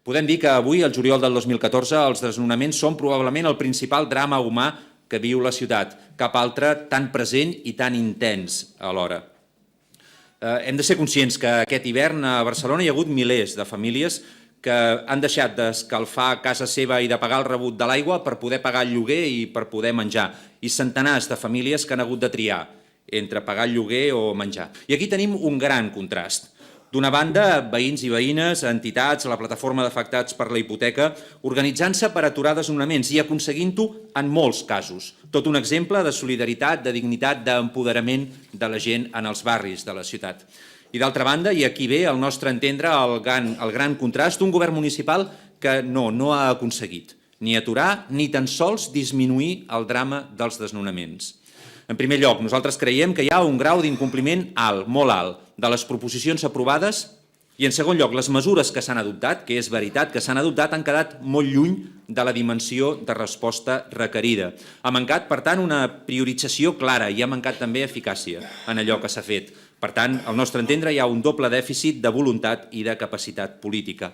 Podem dir que avui, el juliol del 2014, els desnonaments són probablement el principal drama humà que viu la ciutat, cap altre tan present i tan intens alhora. Hem de ser conscients que aquest hivern a Barcelona hi ha hagut milers de famílies que han deixat d'escalfar casa seva i de pagar el rebut de l'aigua per poder pagar el lloguer i per poder menjar, i centenars de famílies que han hagut de triar entre pagar el lloguer o menjar. I aquí tenim un gran contrast. D'una banda, veïns i veïnes, entitats, la plataforma d'afectats per la hipoteca, organitzant-se per aturar desnonaments i aconseguint-ho en molts casos. Tot un exemple de solidaritat, de dignitat, d'empoderament de la gent en els barris de la ciutat. I d'altra banda, i aquí ve al nostre entendre el gran contrast d'un govern municipal que no ha aconseguit ni aturar ni tan sols disminuir el drama dels desnonaments. En primer lloc, nosaltres creiem que hi ha un grau d'incompliment alt, molt alt, de les proposicions aprovades i, en segon lloc, les mesures que s'han adoptat, que és veritat que s'han adoptat, han quedat molt lluny de la dimensió de resposta requerida. Ha mancat, per tant, una priorització clara i ha mancat també eficàcia en allò que s'ha fet. Per tant, al nostre entendre, hi ha un doble dèficit de voluntat i de capacitat política.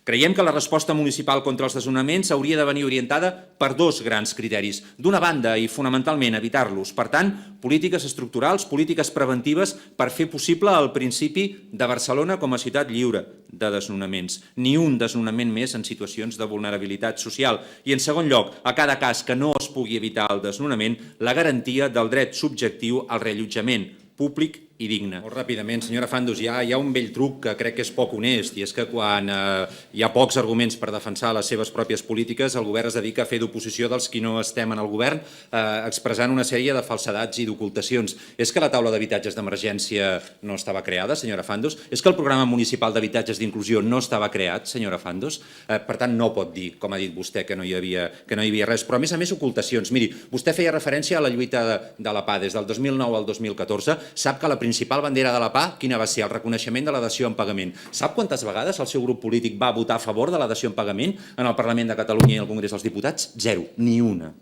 Creiem que la resposta municipal contra els desnonaments hauria de venir orientada per dos grans criteris. D'una banda, i fonamentalment, evitar-los. Per tant, polítiques estructurals, polítiques preventives per fer possible el principi de Barcelona com a ciutat lliure de desnonaments. Ni un desnonament més en situacions de vulnerabilitat social. I, en segon lloc, a cada cas que no es pugui evitar el desnonament, la garantia del dret subjectiu al reallotjament públic i digne. Molt ràpidament, senyora Fandos, hi ha un vell truc que crec que és poc honest, i és que quan hi ha pocs arguments per defensar les seves pròpies polítiques, el govern es dedica a fer d'oposició dels qui no estem en el govern, expressant una sèrie de falsedats i d'ocultacions. És que la taula d'habitatges d'emergència no estava creada, senyora Fandos? És que el programa municipal d'habitatges d'inclusió no estava creat, senyora Fandos? Per tant, no pot dir, com ha dit vostè, que no hi havia res. Però, a més, ocultacions. Miri, vostè feia referència a la lluita de la PA des del 2009 al 2014. Sap que la principal bandera de la PA, quina va ser? El reconeixement de la dació en pagament. Sap quantes vegades el seu grup polític va votar a favor de la dació en pagament en el Parlament de Catalunya i al Congrés dels Diputats? Zero, ni una.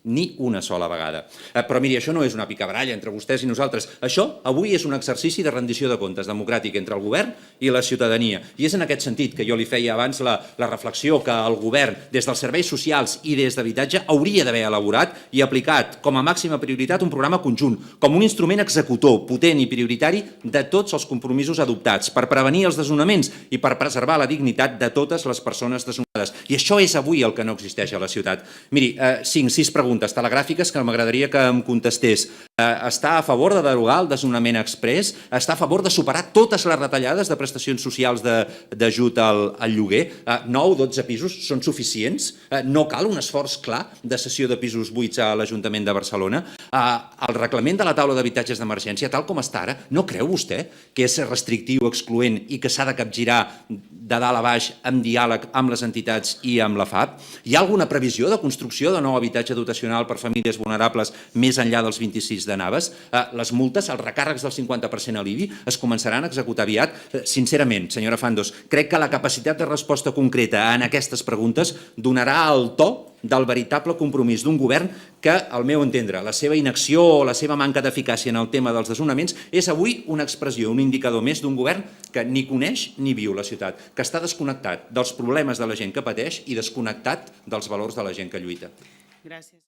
Ni una sola vegada. Però miri, això no és una picabaralla entre vostès i nosaltres. Això avui és un exercici de rendició de comptes democràtic entre el govern i la ciutadania. I és en aquest sentit que jo li feia abans la reflexió que el govern, des dels serveis socials i des d'habitatge, hauria d'haver elaborat i aplicat com a màxima prioritat un programa conjunt, com un instrument executor, potent i prioritari de tots els compromisos adoptats per prevenir els desnonaments i per preservar la dignitat de totes les persones desnonades. I això és avui el que no existeix a la ciutat. Miri, 5-6 preguntes telegràfiques que m'agradaria que em contestés. Està a favor de derogar el desnonament exprés? Està a favor de superar totes les retallades de prestacions socials d'ajut al lloguer? 9-12 pisos són suficients? No cal un esforç clar de cessió de pisos buits a l'Ajuntament de Barcelona? El reglament de la taula d'habitatges d'emergència, tal com està ara, no creu vostè que és restrictiu, excloent i que s'ha de capgirar de dalt a baix amb diàleg amb les entitats i amb la FAP? Hi ha alguna previsió de construcció de nou habitatge dotacional per famílies vulnerables més enllà dels 26 de Naves? Les multes, els recàrrecs del 50% a l'IBI es començaran a executar aviat? Sincerament, senyora Fandos, crec que la capacitat de resposta concreta en aquestes preguntes donarà el to del veritable compromís d'un govern que, al meu entendre, la seva inacció o la seva manca d'eficàcia en el tema dels desnonaments és avui una expressió, un indicador més d'un govern que ni coneix ni viu la ciutat, que està desconnectat dels problemes de la gent que pateix i desconnectat dels valors de la gent que lluita. Gràcies.